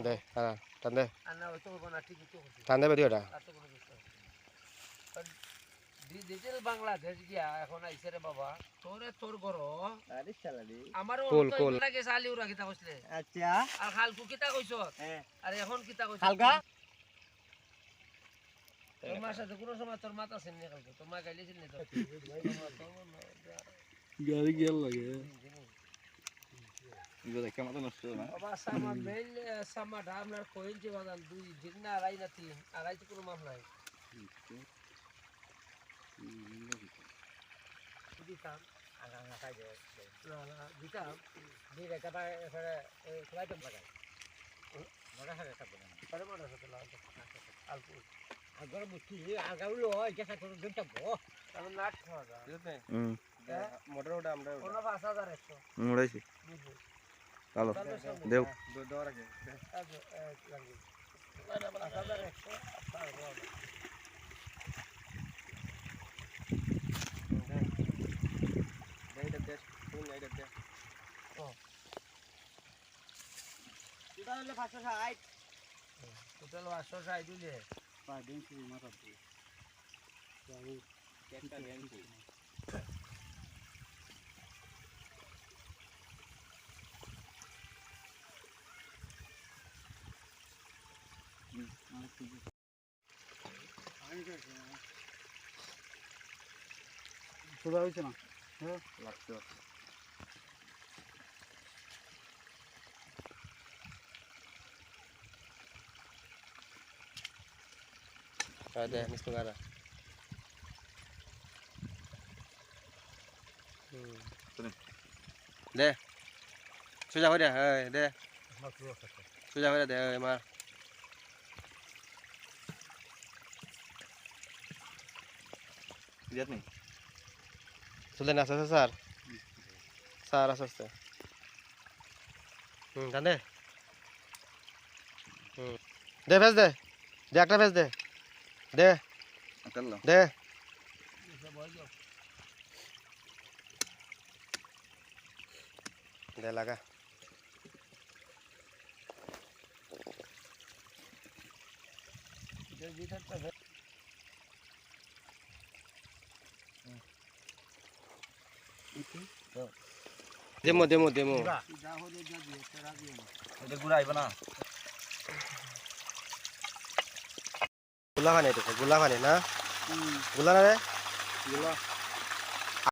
দে টান দে আনা ওই তো কোনা ঠিক তো টান দে ভিডিওটা ডিজিটাল বাংলাদেশ গিয়া এখন আইছে রে বাবা তোরে তোর গরো আরে শালারি আমার কুল তো কুল লাগে চালিউরা কিতা কইছলে আচ্ছা আর খালকু কিতা কইছ হ্যাঁ আর এখন কিতা কইছ হালকা তোমার সাথে কোন সময় তোর মাথা সেন নি কালকে তোমার গাইলেছিল নি তো গাড়ি গেল লাগে ইগো কেমন তো নষ্ট না বাবা সামা মেল সামা আমরা কইন যে বাদান দুই দিন না আড়াই না তিন আড়াই তো কোনো মাপ নাই দিতাম আগা আগা খাই দে না দিতাম দিয়ে কাটা এফারে ফ্লাইট লাগাই বড় হারে কাটবে না পরে মনে হতো লাল আলপু আগর মুঠি আগাউলো যেটা করে দুটা বো আমি নাট খাওয়া যা মোটর ওটা আমরা কোনো 5100 মুড়াইছি চলো দেও দেওয়ার আগে আচ্ছা লাগবে 5100 এইটা দেশ কোন এইটা দেশ এটা হলো 560 টোটাল 560 দিলে পা দিন শুরু মাথা দিয়ে আমি একটা গেঞ্জি সোজা হয়েছে না হ্যাঁ লাগছে ada mis pengarah deh sudah udah deh sudah udah deh mar lihat nih sudah nasa sasar sar asas kan deh deh fes deh deh akta fes deh deh akallah deh deh laga demo এটা গুড়া আইবা না gula kan itu gula kan ya nah gula kan ya গুলা